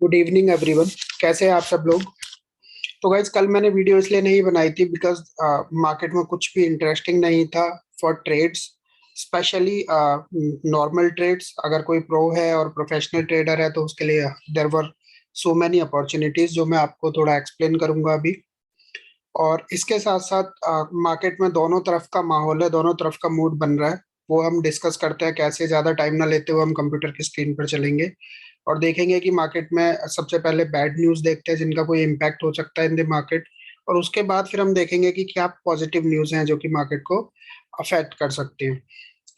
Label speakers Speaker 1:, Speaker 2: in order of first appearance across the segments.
Speaker 1: Good evening everyone. कैसे हैं आप सब लोग। तो गाइज कल मैंने वीडियो इसलिए नहीं बनाई थी बिकॉज मार्केट में कुछ भी इंटरेस्टिंग नहीं था for trades, specially normal trades. अगर कोई प्रो है और प्रोफेशनल ट्रेडर है तो उसके लिए there were so many opportunities जो मैं आपको थोड़ा एक्सप्लेन करूंगा अभी। और इसके साथ साथ मार्केट में दोनों तरफ का माहौल है, दोनों तरफ का मूड बन रहा है। वो हम डिस्कस करते हैं कैसे। ज़्यादा टाइम ना लेते हुए हम कंप्यूटर की स्क्रीन पर चलेंगे और देखेंगे कि मार्केट में सबसे पहले बैड न्यूज़ देखते हैं जिनका कोई इम्पैक्ट हो सकता है इन द मार्केट। और उसके बाद फिर हम देखेंगे कि क्या पॉजिटिव न्यूज़ हैं जो कि मार्केट को अफेक्ट कर सकती हैं।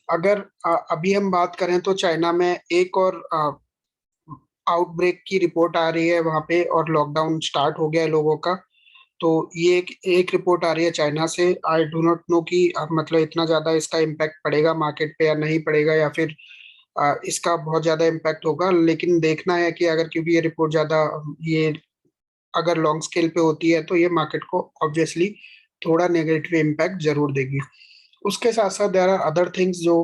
Speaker 1: अगर अभी हम बात करें तो चाइना में एक और आउटब्रेक की रिपोर्ट आ रही है वहां पे, और लॉकडाउन स्टार्ट हो गया है लोगों का। तो ये एक रिपोर्ट आ रही है चाइना से। आई डू नॉट नो कि मतलब इतना ज्यादा इसका इम्पैक्ट पड़ेगा मार्केट पे या नहीं पड़ेगा, या फिर इसका बहुत ज्यादा इम्पैक्ट होगा। लेकिन देखना है कि अगर, क्योंकि ये रिपोर्ट ज्यादा, ये अगर लॉन्ग स्केल पे होती है तो ये मार्केट को ऑब्वियसली थोड़ा नेगेटिव इम्पैक्ट जरूर देगी। उसके साथ साथ देयर आर अदर थिंग्स जो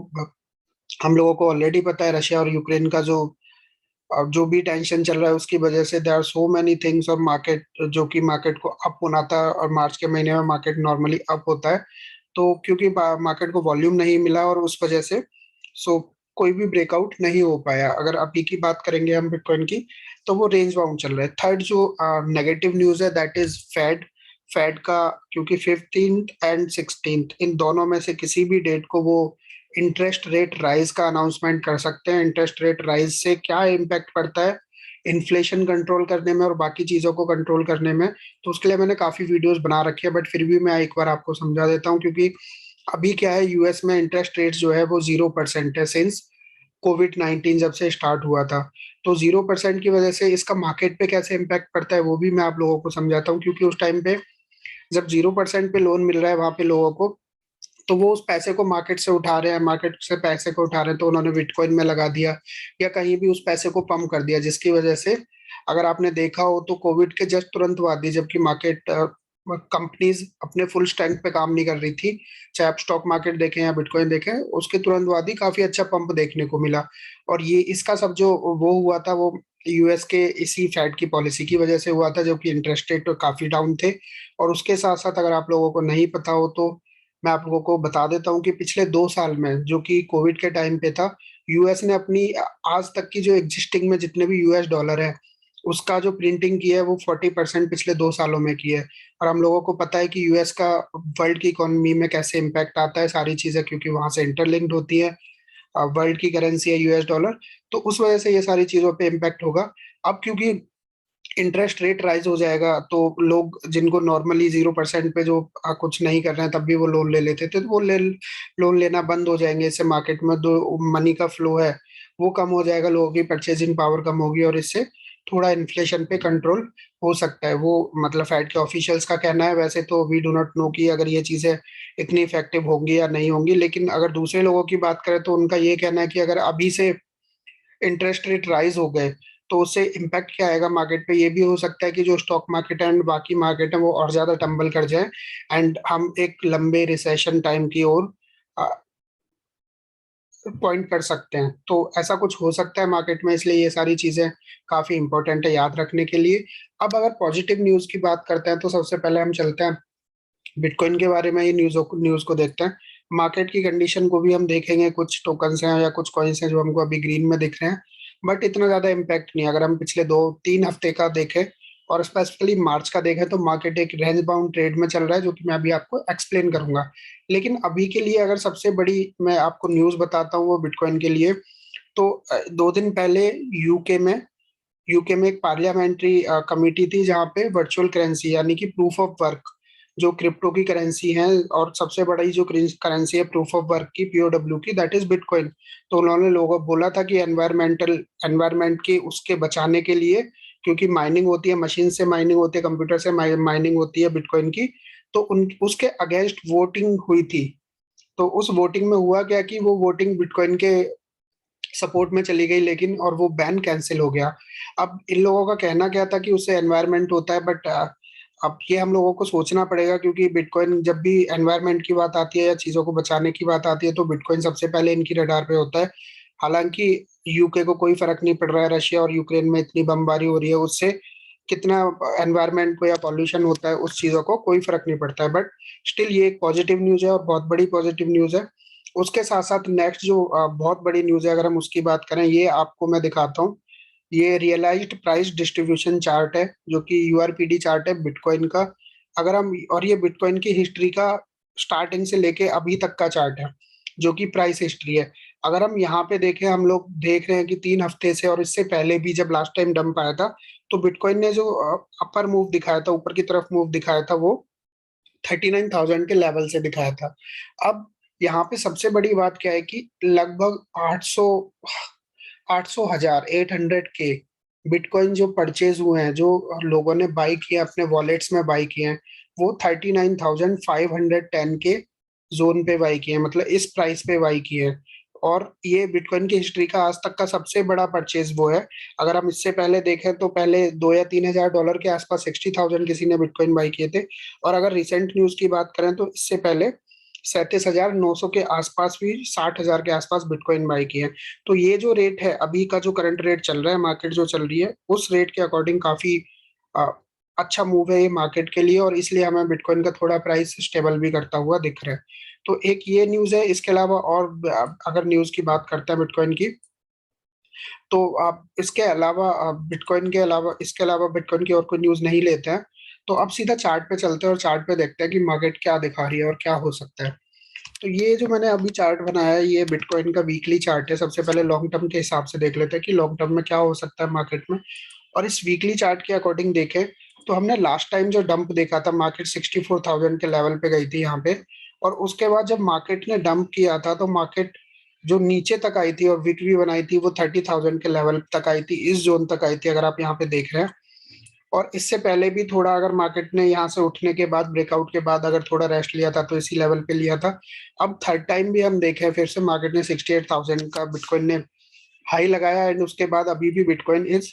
Speaker 1: हम लोगों को ऑलरेडी पता है। रशिया और यूक्रेन का जो अब जो भी टेंशन चल रहा है उसकी वजह से there are so many things. और मार्केट जो कि मार्केट को अप होना था, और मार्च के महीने में मार्केट नॉर्मली अप होता है, तो क्योंकि मार्केट को वॉल्यूम नहीं मिला और उस वजह से सो कोई भी ब्रेकआउट नहीं हो पाया। अगर अभी की बात करेंगे हम बिटकॉइन की, तो वो रेंज बाउंड चल रहा है। थर्ड जो नेगेटिव न्यूज है दैट इज फेड। फेड का, क्योंकि 15th एंड 16th इन दोनों में से किसी भी डेट को वो इंटरेस्ट रेट राइज का अनाउंसमेंट कर सकते हैं। इंटरेस्ट रेट राइज से क्या इम्पैक्ट पड़ता है इन्फ्लेशन कंट्रोल करने में और बाकी चीजों को कंट्रोल करने में, तो उसके लिए मैंने काफी वीडियोस बना रखी है। बट फिर भी मैं एक बार आपको समझा देता हूँ, क्योंकि अभी क्या है, यूएस में इंटरेस्ट रेट जो है वो 0% है सिंस कोविड 19 जब से स्टार्ट हुआ था। तो 0% की वजह से इसका मार्केट पे कैसे इम्पैक्ट पड़ता है वो भी मैं आप लोगों को समझाता हूँ। क्योंकि उस टाइम पे जब 0% पे लोन मिल रहा है वहां पे लोगों को, तो वो उस पैसे को मार्केट से उठा रहे हैं, मार्केट से पैसे को उठा रहे हैं, तो उन्होंने बिटकॉइन में लगा दिया या कहीं भी उस पैसे को पंप कर दिया, जिसकी वजह से अगर आपने देखा हो तो कोविड के जस्ट तुरंत बाद ही, जबकि मार्केट कंपनीज अपने फुल स्ट्रेंथ पे काम नहीं कर रही थी, चाहे आप स्टॉक मार्केट देखें या बिटकॉइन देखें, उसके तुरंत बाद ही काफी अच्छा पंप देखने को मिला। और ये इसका सब जो वो हुआ था वो यूएस के इसी फेड की पॉलिसी की वजह से हुआ था, जो कि इंटरेस्ट रेट काफी डाउन थे। और उसके साथ साथ अगर आप लोगों को नहीं पता हो तो मैं आप लोगों को बता देता हूँ कि पिछले 2 साल में, जो कि कोविड के टाइम पे था, यूएस ने अपनी आज तक की जो एग्जिस्टिंग में जितने भी यूएस डॉलर है उसका जो प्रिंटिंग की है वो 40% पिछले 2 सालों में की है। और हम लोगों को पता है कि यूएस का वर्ल्ड की इकोनॉमी में कैसे इम्पैक्ट आता है सारी चीजें, क्योंकि वहां से इंटरलिंक्ड होती है। वर्ल्ड की करेंसी है यूएस डॉलर, तो उस वजह से ये सारी चीजों पे इम्पैक्ट होगा। अब क्योंकि इंटरेस्ट रेट राइज हो जाएगा तो लोग जिनको नॉर्मली 0% पे जो कुछ नहीं कर रहे हैं तब भी वो लोन ले लेते थे, तो वो लोन लेना बंद हो जाएंगे। इससे मार्केट में जो मनी का फ्लो है वो कम हो जाएगा, लोगों की परचेजिंग पावर कम होगी, और इससे थोड़ा इन्फ्लेशन पे कंट्रोल हो सकता है। वो मतलब फेड के ऑफिशियल्स का कहना है। वैसे तो वी डू नॉट नो कि अगर ये चीजें इतनी इफेक्टिव होंगी या नहीं होंगी, लेकिन अगर दूसरे लोगों की बात करें तो उनका ये कहना है कि अगर अभी से इंटरेस्ट रेट राइज हो गए तो उससे इम्पैक्ट क्या आएगा मार्केट पे। ये भी हो सकता है कि जो स्टॉक मार्केट एंड बाकी मार्केट है वो और ज्यादा टम्बल कर जाए एंड हम एक लंबे रिसेशन टाइम की ओर पॉइंट कर सकते हैं। तो ऐसा कुछ हो सकता है मार्केट में, इसलिए ये सारी चीजें काफी इंपॉर्टेंट है याद रखने के लिए। अब अगर पॉजिटिव न्यूज की बात करते हैं तो सबसे पहले हम चलते हैं बिटकॉइन के बारे में ही न्यूज को देखते हैं। मार्केट की कंडीशन को भी हम देखेंगे। कुछ टोकन्स हैं या कुछ कॉइन्स हैं जो हमको अभी ग्रीन में दिख रहे हैं, बट इतना ज्यादा इम्पैक्ट नहीं। अगर हम पिछले 2-3 हफ्ते का देखें और स्पेसिफिकली मार्च का देखें तो मार्केट एक रेंज बाउंड ट्रेड में चल रहा है, जो कि मैं अभी आपको एक्सप्लेन करूंगा। लेकिन अभी के लिए अगर सबसे बड़ी मैं आपको न्यूज बताता हूँ वो बिटकॉइन के लिए, तो 2 दिन पहले यूके में एक पार्लियामेंट्री कमेटी थी जहाँ पे वर्चुअल करेंसी यानी कि प्रूफ ऑफ वर्क, जो क्रिप्टो की करेंसी है और सबसे बड़ी जो करेंसी है प्रूफ ऑफ वर्क की, पीओडब्ल्यू की, दैट इज बिटकॉइन। तो उन्होंने लोगों को बोला था कि एनवायरमेंट की उसके बचाने के लिए, क्योंकि माइनिंग होती है, मशीन से माइनिंग होती है, कंप्यूटर से माइनिंग होती है बिटकॉइन की, तो उन उसके अगेंस्ट वोटिंग हुई थी। तो उस वोटिंग में हुआ क्या कि वो वोटिंग बिटकॉइन के सपोर्ट में चली गई, लेकिन और वो बैन कैंसिल हो गया। अब इन लोगों का कहना क्या था कि उससे एनवायरनमेंट होता है, बट अब ये हम लोगों को सोचना पड़ेगा, क्योंकि बिटकॉइन जब भी एनवायरनमेंट की बात आती है या चीजों को बचाने की बात आती है तो बिटकॉइन सबसे पहले इनकी रडार पे होता है। हालांकि यूके को कोई फर्क नहीं पड़ रहा है, रशिया और यूक्रेन में इतनी बमबारी हो रही है, उससे कितना एनवायरनमेंट को या पॉल्यूशन होता है, उस चीजों को कोई फर्क नहीं पड़ता है। बट स्टिल ये एक पॉजिटिव न्यूज है और बहुत बड़ी पॉजिटिव न्यूज है। उसके साथ साथ नेक्स्ट जो बहुत बड़ी न्यूज है, अगर हम उसकी बात करें, ये आपको मैं दिखाता हूँ। ये रियलाइज्ड प्राइस डिस्ट्रीब्यूशन चार्ट है, जो कि यूआरपीडी चार्ट है बिटकॉइन का। अगर हम, और ये बिटकॉइन की हिस्ट्री का स्टार्टिंग से लेके अभी तक का चार्ट है, जो कि प्राइस हिस्ट्री है। अगर हम यहाँ पे देखें, हम लोग देख रहे हैं कि 3 हफ्ते से और इससे पहले भी जब लास्ट टाइम डंप आया था, तो बिटकॉइन ने जो अपर मूव दिखाया था, ऊपर की तरफ मूव दिखाया था, वो 39,000 के लेवल से दिखाया था। अब यहाँ पे सबसे बड़ी बात क्या है कि लगभग 800 हजार 800 के बिटकॉइन जो परचेज हुए हैं, जो लोगों ने बाई किए, अपने वॉलेट्स में बाई किए हैं, वो 39,510 के जोन पे बाई किए हैं, मतलब इस प्राइस पे बाई किए हैं। और ये बिटकॉइन की हिस्ट्री का आज तक का सबसे बड़ा परचेज वो है। अगर हम इससे पहले देखें तो पहले 2 या 3 हजार डॉलर के आसपास 60,000 किसी ने बिटकॉइन बाई किए थे। और अगर रिसेंट न्यूज की बात करें तो इससे पहले 37,900 के आसपास भी 60,000 के आसपास बिटकॉइन बाई किए हैं। तो ये जो रेट है, अभी का जो करंट रेट चल रहा है, मार्केट जो चल रही है, उस रेट के अकॉर्डिंग काफी अ, अच्छा मूव है ये मार्केट के लिए, और इसलिए हमें बिटकॉइन का थोड़ा प्राइस स्टेबल भी करता हुआ दिख रहा है। तो एक ये न्यूज है। इसके अलावा और अगर न्यूज की बात करते हैं बिटकॉइन की, तो आप इसके अलावा बिटकॉइन के अलावा, इसके अलावा बिटकॉइन की और कोई न्यूज नहीं लेते हैं। तो अब सीधा चार्ट पे चलते हैं और चार्ट पे देखते हैं कि मार्केट क्या दिखा रही है और क्या हो सकता है। तो ये जो मैंने अभी चार्ट बनाया है, ये बिटकॉइन का वीकली चार्ट है। सबसे पहले लॉन्ग टर्म के हिसाब से देख लेते हैं कि लॉन्ग टर्म में क्या हो सकता है मार्केट में। और इस वीकली चार्ट के अकॉर्डिंग देखें, तो हमने लास्ट टाइम जो डंप देखा था, मार्केट 64,000 के लेवल पे गई थी यहाँ पे। और उसके बाद जब मार्केट ने डंप किया था, तो मार्केट जो नीचे तक आई थी और विक भी बनाई थी, वो 30,000 के लेवल तक आई थी, इस जोन तक आई थी, अगर आप यहाँ पे देख रहे हैं। और इससे पहले भी थोड़ा, अगर मार्केट ने यहाँ से उठने के बाद, ब्रेकआउट के बाद अगर थोड़ा रेस्ट लिया था, तो इसी लेवल पे लिया था। अब थर्ड टाइम भी हम देखें, फिर से मार्केट ने 68,000 का बिटकॉइन ने हाई लगाया, एंड उसके बाद अभी भी bitcoin is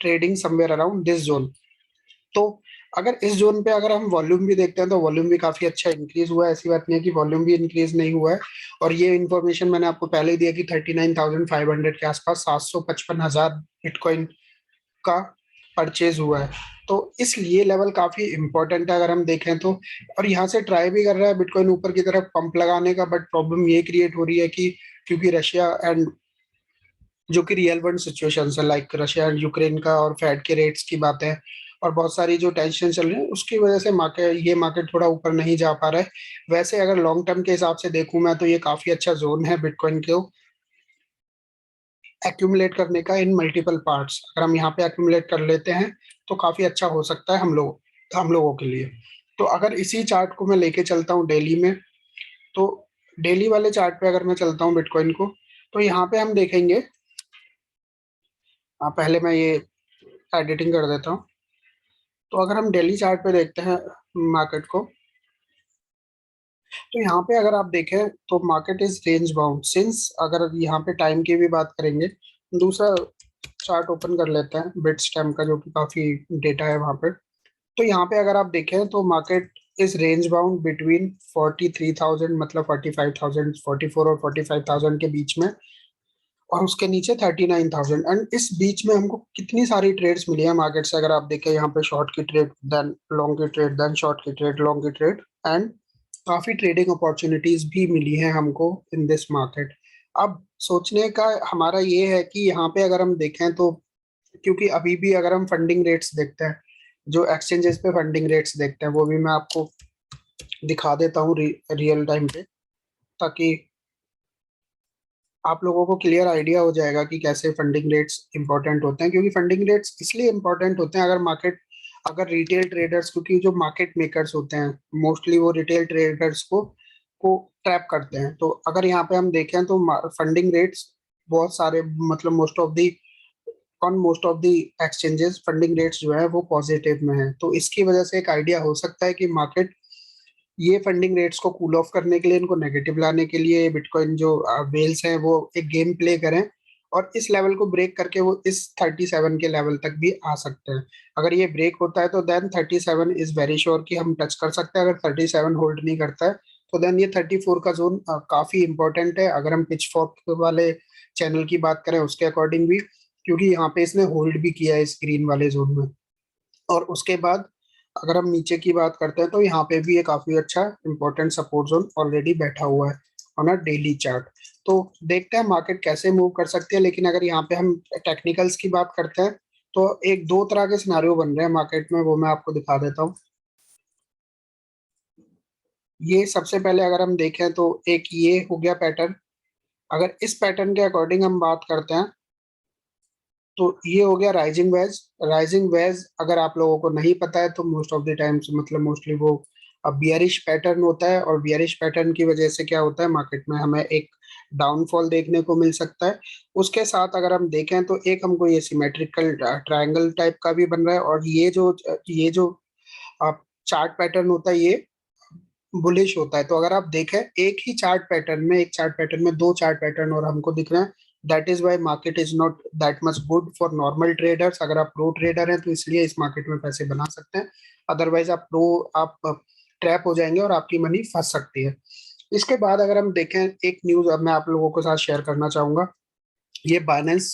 Speaker 1: trading somewhere around this zone. तो अगर इस जोन पे अगर हम वॉल्यूम भी देखते हैं, तो वॉल्यूम भी काफी अच्छा इंक्रीज हुआ है, ऐसी बात नहीं है कि वॉल्यूम भी इंक्रीज नहीं हुआ है। और ये इन्फॉर्मेशन मैंने आपको पहले ही दिया कि 39,500 के आसपास 755,000 बिटकॉइन का परचेज हुआ है। तो इसलिए लेवल काफी इंपॉर्टेंट है अगर हम देखें तो। और यहाँ से ट्राई भी कर रहा है बिटकॉइन ऊपर की तरफ पंप लगाने का, बट प्रॉब्लम ये क्रिएट हो रही है कि क्योंकि रशिया एंड, जो कि रियल वर्ल्ड सिचुएशन है, लाइक रशिया एंड यूक्रेन का और फेड के रेट्स की बातें, और बहुत सारी जो टेंशन चल रही है, उसकी वजह से मार्केट थोड़ा ऊपर नहीं जा पा रहा है। वैसे अगर लॉन्ग टर्म के हिसाब से देखूं मैं, तो ये काफी अच्छा जोन है बिटकॉइन को एक्यूमुलेट करने का इन मल्टीपल पार्ट्स। अगर हम यहाँ पे एक्यूमुलेट कर लेते हैं, तो काफी अच्छा हो सकता है हम लोगों के लिए। तो अगर इसी चार्ट को मैं लेके चलता हूँ डेली में, तो डेली वाले चार्ट पे अगर मैं चलता हूँ बिटकॉइन को, तो यहाँ पे हम देखेंगे। पहले मैं ये एडिटिंग कर देता हूँ। तो अगर हम डेली चार्ट पे देखते हैं मार्केट को, तो यहाँ पे अगर आप देखें, तो market is range bound since, अगर यहाँ पे टाइम की भी बात करेंगे, दूसरा चार्ट ओपन कर लेते हैं बिट स्टैम का, जो कि काफी डेटा है वहां पे। तो यहाँ पे अगर आप देखें, तो market is range bound between 43,000, मतलब 45,000, 44 और 45,000 के बीच में, और उसके नीचे 39,000। एंड इस बीच में हमको कितनी सारी ट्रेड्स मिली है मार्केट से, अगर आप देखें यहाँ पे, शॉर्ट की ट्रेड, देन लॉन्ग की ट्रेड, देन शॉर्ट की ट्रेड, लॉन्ग की ट्रेड, एंड काफी ट्रेडिंग अपॉर्चुनिटीज भी मिली हैं हमको इन दिस मार्केट। अब सोचने का हमारा ये है कि यहाँ पे अगर हम देखें, तो क्योंकि अभी भी अगर हम फंडिंग रेट्स देखते हैं, जो एक्सचेंजेस पे फंडिंग रेट्स देखते हैं, वो भी मैं आपको दिखा देता हूँ रियल टाइम पे, ताकि आप लोगों को क्लियर आइडिया हो जाएगा कि कैसे फंडिंग रेट्स इंपॉर्टेंट होते हैं। क्योंकि फंडिंग रेट्स इसलिए इंपॉर्टेंट होते हैं, अगर रिटेल ट्रेडर्स, क्योंकि जो मार्केट मेकर्स होते हैं, मोस्टली वो रिटेल ट्रेडर्स को ट्रैप करते हैं। तो अगर यहाँ पे हम देखें, तो फंडिंग रेट्स बहुत सारे, मतलब most of the exchanges funding rates जो है वो पॉजिटिव में है। तो इसकी वजह से एक आइडिया हो सकता है कि मार्केट ये फंडिंग रेट्स को कूल ऑफ करने के लिए, इनको नेगेटिव लाने के लिए, बिटकॉइन जो वेल्स हैं, वो एक गेम प्ले करें, और इस लेवल को ब्रेक करके वो इस 37 के लेवल तक भी आ सकते हैं। अगर ये ब्रेक होता है, तो देन 37 इज वेरी श्योर कि हम टच कर सकते हैं। अगर 37 होल्ड नहीं करता है, तो देन ये 34 का जोन काफी इंपॉर्टेंट है। अगर हम पिच फॉर्क वाले चैनल की बात करें उसके अकॉर्डिंग भी, क्योंकि यहाँ पे इसने होल्ड भी किया है इस ग्रीन वाले जोन में। और उसके बाद अगर हम नीचे की बात करते हैं तो यहाँ पे भी ये काफी अच्छा इंपॉर्टेंट सपोर्ट जोन ऑलरेडी बैठा हुआ है ऑन अ डेली चार्ट। तो देखते हैं मार्केट कैसे मूव कर सकती है। लेकिन अगर यहाँ पे हम टेक्निकल्स की बात करते हैं तो एक दो तरह के सिनारियो बन रहे हैं मार्केट में, वो मैं आपको दिखा देता हूँ। ये सबसे पहले अगर हम देखें तो एक ये हो गया पैटर्न। अगर इस पैटर्न के अकॉर्डिंग हम बात करते हैं तो ये हो गया राइजिंग वेज। राइजिंग वेज अगर आप लोगों को नहीं पता है तो मोस्ट ऑफ द टाइम्स मतलब मोस्टली वो बियरिश पैटर्न होता है, और बियरिश पैटर्न की वजह से क्या होता है मार्केट में हमें एक डाउनफॉल देखने को मिल सकता है। उसके साथ अगर हम देखें तो एक हमको ये सिमेट्रिकल ट्रायंगल टाइप का भी बन रहा है, और ये जो चार्ट पैटर्न होता है ये बुलिश होता है। तो अगर आप देखें एक ही चार्ट पैटर्न में, एक चार्ट पैटर्न में दो चार्ट पैटर्न और हमको दिख रहे हैं, that is why market is not that much good for normal traders. अगर आप प्रो ट्रेडर हैं तो इसलिए इस मार्केट में पैसे बना सकते हैं, अदरवाइज आप ट्रैप हो जाएंगे और आपकी मनी फंस सकती है। इसके बाद अगर हम देखें एक न्यूज अब मैं आप लोगों के साथ शेयर करना चाहूंगा। ये बाइनेंस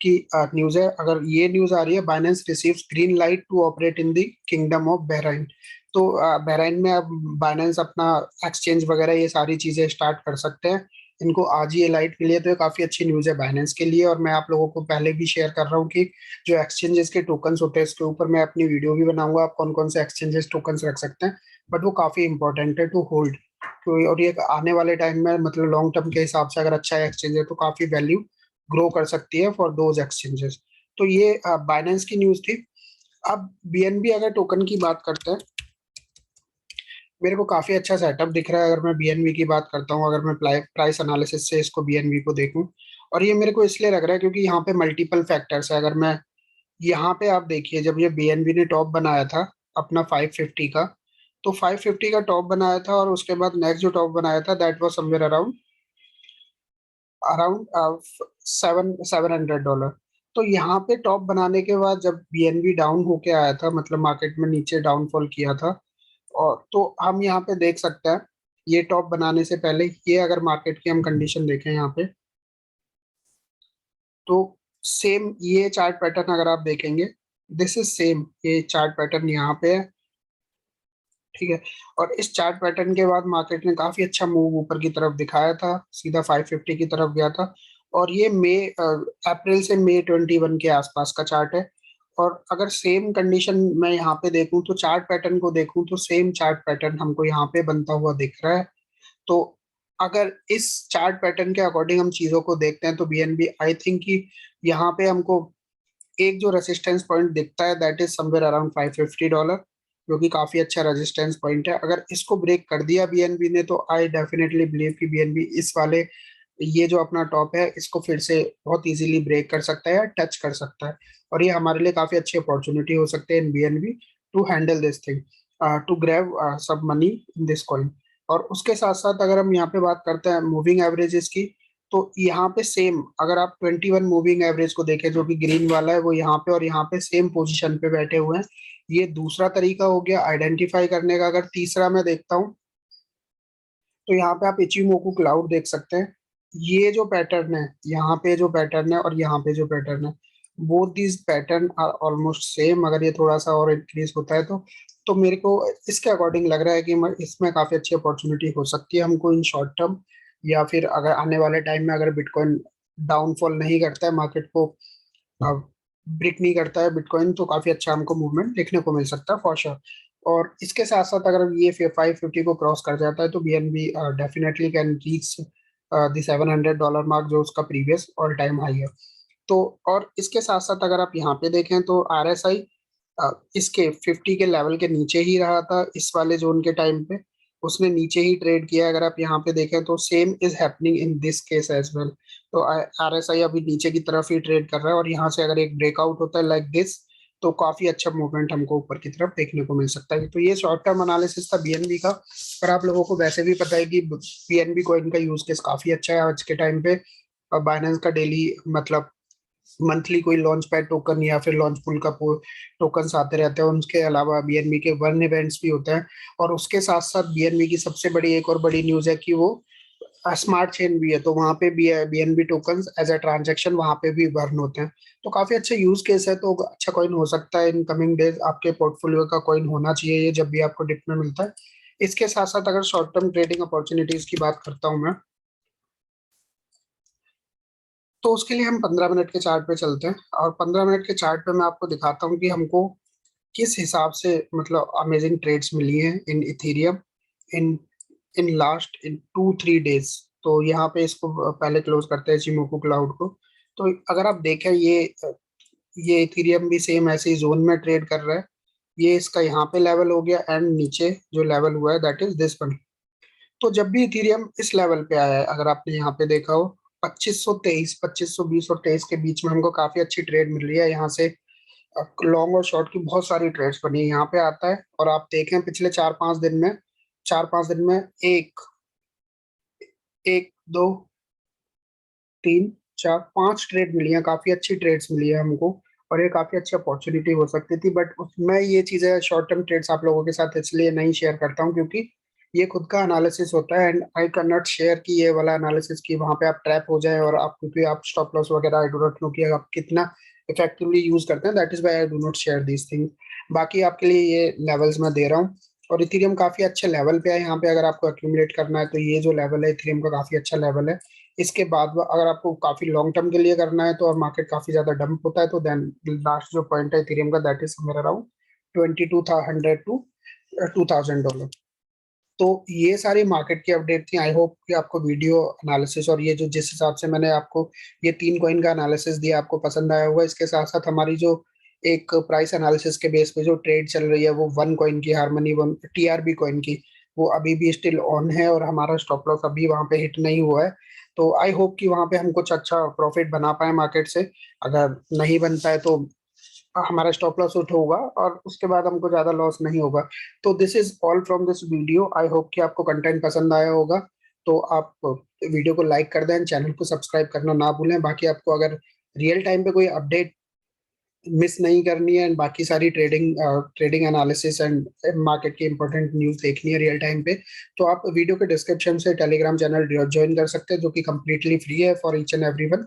Speaker 1: की न्यूज है। अगर ये न्यूज आ रही है, Binance receives green light to operate in the kingdom of Bahrain. तो बहराइन में अब बाइनेंस अपना एक्सचेंज वगैरह ये सारी चीजें स्टार्ट कर सकते हैं। इनको आज ही ये लाइट मिली है, तो ये काफी अच्छी न्यूज है बाइनेंस के लिए। और मैं आप लोगों को पहले भी शेयर कर रहा हूँ कि जो एक्सचेंजेस के टोकन्स होते हैं इसके ऊपर मैं अपनी वीडियो भी बनाऊंगा, आप कौन कौन से एक्सचेंजेस टोकन्स रख सकते हैं। बट वो काफी इंपॉर्टेंट है टू होल्ड। तो और ये आने वाले टाइम में मतलब लॉन्ग टर्म के हिसाब से अगर अच्छा एक्सचेंज है तो काफी वैल्यू ग्रो कर सकती है फॉर दोज एक्सचेंजेस। तो ये बाइनेंस की न्यूज थी। अब बीएनबी अगर टोकन की बात करते हैं, मेरे को काफी अच्छा सेटअप दिख रहा है। अगर मैं बीएनबी की बात करता हूँ, अगर मैं प्राइस एनालिसिस से इसको बीएनबी को देखूं, और ये मेरे को इसलिए लग रहा है क्योंकि यहाँ पे मल्टीपल फैक्टर्स है। अगर मैं यहाँ पे आप देखिए, जब ये बीएनबी ने टॉप बनाया था अपना 550 का, तो 550 का टॉप बनाया था, और उसके बाद नेक्स्ट जो टॉप बनाया था that was somewhere around around $700। तो यहाँ पे टॉप बनाने के बाद जब बीएनबी डाउन होके आया था, मतलब मार्केट में नीचे डाउनफॉल किया था, और तो हम यहाँ पे देख सकते हैं ये टॉप बनाने से पहले ये अगर मार्केट की हम कंडीशन देखें यहाँ पे, तो सेम ये चार्ट पैटर्न अगर आप देखेंगे, दिस इज सेम ये चार्ट पैटर्न यहाँ पे है, ठीक है। और इस चार्ट पैटर्न के बाद मार्केट ने काफी अच्छा मूव ऊपर की तरफ दिखाया था, सीधा 550 की तरफ गया था। और ये अप्रैल से मई 21 के आसपास का चार्ट है। और अगर सेम कंडीशन मैं यहाँ पे देखूं तो चार्ट पैटर्न को देखूं तो सेम चार्ट पैटर्न हमको यहाँ पे बनता हुआ दिख रहा है। तो अगर इस चार्ट पैटर्न के अकॉर्डिंग हम चीजों को देखते हैं तो बीएनबी आई थिंक कि यहाँ पे हमको एक जो रेजिस्टेंस पॉइंट दिखता है दैट इज समवेयर अराउंड $550, जो कि काफी अच्छा रेजिस्टेंस पॉइंट है। अगर इसको ब्रेक कर दिया बीएनबी ने तो आई डेफिनेटली बिलीव कि बीएनबी इस वाले ये जो अपना टॉप है इसको फिर से बहुत इजीली ब्रेक कर सकता है या टच कर सकता है। और ये हमारे लिए काफी अच्छी अपॉर्चुनिटी हो सकती है in BNB to handle this thing, to grab some money in this coin. और उसके साथ साथ अगर हम यहाँ पे बात करते हैं मूविंग एवरेजेस की, तो यहाँ पे सेम अगर आप 21 मूविंग एवरेज को देखें जो कि ग्रीन वाला है वो यहाँ पे और यहाँ पे सेम पोजीशन पे बैठे हुए हैं। ये दूसरा तरीका हो गया आइडेंटिफाई करने का। अगर तीसरा मैं देखता हूँ तो यहाँ पे आप इचिमोकू क्लाउड देख सकते हैं। ये जो पैटर्न है, यहाँ पे जो पैटर्न है और यहाँ पे जो पैटर्न है, both these pattern are almost same. अगर ये थोड़ा सा और इंक्रीज होता है तो मेरे को इसके अकॉर्डिंग लग रहा है कि इसमें काफी अच्छी अपॉर्चुनिटी हो सकती है हमको इन शॉर्ट टर्म, या फिर अगर आने वाले टाइम में अगर बिटकॉइन डाउनफॉल नहीं करता है, मार्केट को ब्रेक नहीं करता है बिटकॉइन, तो काफी अच्छा हमको मूवमेंट देखने को मिल सकता है फॉर श्योर। और इसके साथ साथ अगर ये 550 को क्रॉस कर जाता है तो BNB definitely can reach the $700 mark, जो उसका प्रीवियस ऑल टाइम हाई है। तो और इसके साथ साथ अगर आप यहाँ पे देखें तो आरएसआई इसके 50 के लेवल के नीचे ही रहा था इस वाले जोन के टाइम पे, उसने नीचे ही ट्रेड किया। अगर आप यहाँ पे देखें तो same is happening in this case as well. तो आरएसआई अभी नीचे की तरफ ही ट्रेड कर रहा है, और यहाँ से अगर एक ब्रेकआउट होता है लाइक दिस तो काफी अच्छा मूवमेंट हमको ऊपर की तरफ देखने को मिल सकता है। तो ये शॉर्ट टर्म एनालिसिस था बीएनबी का। पर आप लोगों को वैसे भी पता है कि बीएनबी कोइन का यूज केस काफी अच्छा है आज के टाइम पे। बाइनेंस का डेली मतलब मंथली कोई लॉन्च पैड टोकन या फिर लॉन्च पुल का टोकन आते रहते हैं। उनके अलावा बीएनबी के वन इवेंट्स भी होते हैं। और उसके साथ साथ बीएनबी की सबसे बड़ी एक और बड़ी न्यूज है कि वो स्मार्ट चेन भी है, तो वहाँ पे भी है BNB tokens as a transaction, वहाँ पे भी बर्न होते हैं। तो काफी अच्छा यूज केस है, तो अच्छा कॉइन हो सकता है इन कमिंग डेज। आपके पोर्टफोलियो का कॉइन होना चाहिए ये जब भी आपको डिप में मिलता है। इसके साथ साथ अगर शॉर्ट टर्म ट्रेडिंग अपॉर्चुनिटीज की बात करता हूँ मैं, तो उसके लिए हम 15 मिनट के चार्ट पे चलते हैं, और 15 मिनट के चार्ट पे मैं आपको दिखाता हूँ कि हमको किस हिसाब से मतलब अमेजिंग ट्रेड्स मिली हैं in Ethereum in in last in 2-3 days. तो यहाँ पे इसको पहले क्लोज करते हैं चिमोकू क्लाउड को। तो अगर आप देखें, ये इथेरियम भी सेम ऐसे ही जोन में ट्रेड कर रहा है। ये इसका यहाँ पे लेवल हो गया, एंड नीचे जो लेवल हुआ है दैट इज दिस वन। तो जब भी इथेरियम इस लेवल पे आया है, अगर आपने यहाँ पे देखा हो 2523, 2520 और 23 के बीच में हमको काफी अच्छी ट्रेड मिल रही है यहाँ से। लॉन्ग और शॉर्ट की बहुत सारी ट्रेड्स बनी है यहाँ पे आता है। और आप देखें पिछले 4-5 दिन में, 4-5 दिन में एक एक दो तीन चार पांच ट्रेड मिली है, काफी अच्छी ट्रेड्स मिली है हमको। और ये काफी अच्छी अपॉर्चुनिटी हो सकती थी, बट मैं ये चीजें शॉर्ट टर्म ट्रेड्स आप लोगों के साथ इसलिए नहीं शेयर करता हूँ क्योंकि ये खुद का एनालिसिस होता है, and I can not share कि ये वाला एनालिसिस की वहां पे आप ट्रैप हो जाए, और आप क्योंकि आप स्टॉप लॉस वगैरह आई डू नॉट नो कि आप कितना इफेक्टिवली यूज करते हैं, that is why I do not share these thing. बाकी आपके लिए ये लेवल्स मैं दे रहा हूँ। और इथेरियम काफी अच्छे लेवल पे है यहाँ पे, अगर आपको एक्यूमुलेट करना है तो ये जो लेवल है इथेरियम का काफी अच्छा लेवल है। इसके बाद अगर आपको काफी लॉन्ग टर्म के लिए करना है, तो और मार्केट काफी ज्यादा डंप होता है, तो देन लास्ट जो पॉइंट है इथेरियम का that is somewhere around 2200 to $2000। तो ये सारी मार्केट की अपडेट थी। आई होप कि आपको वीडियो एनालिसिस और ये जो जिस हिसाब से मैंने आपको ये 3 कॉइन का एनालिसिस दिया आपको पसंद आया होगा। इसके साथ साथ हमारी जो एक प्राइस एनालिसिस के बेस पे जो ट्रेड चल रही है, वो 1 कॉइन की, हार्मनी वन TRB कॉइन की, वो अभी भी स्टिल ऑन है, और हमारा स्टॉप लॉस अभी वहां पे हिट नहीं हुआ है। तो आई होप कि वहां पे हम कुछ अच्छा प्रॉफिट बना पाए मार्केट से। अगर नहीं बन पाए तो हमारा स्टॉप लॉस आउट होगा, और उसके बाद हमको ज्यादा लॉस नहीं होगा। तो this is all from this video. I hope कि आपको कंटेंट पसंद आया होगा। तो आप वीडियो को लाइक कर दें, चैनल को सब्सक्राइब करना ना भूलें। बाकी आपको अगर रियल टाइम पे कोई अपडेट मिस नहीं करनी है, एंड बाकी सारी ट्रेडिंग एनालिसिस एंड मार्केट की इंपॉर्टेंट न्यूज देखनी है रियल टाइम पे, तो आप वीडियो के डिस्क्रिप्शन से टेलीग्राम चैनल ज्वाइन कर सकते हैं, जो कि कम्प्लीटली फ्री है फॉर ईच एंड एवरीवन।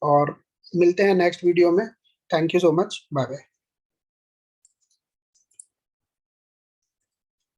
Speaker 1: और मिलते हैं नेक्स्ट वीडियो में। Thank you so much, bye bye.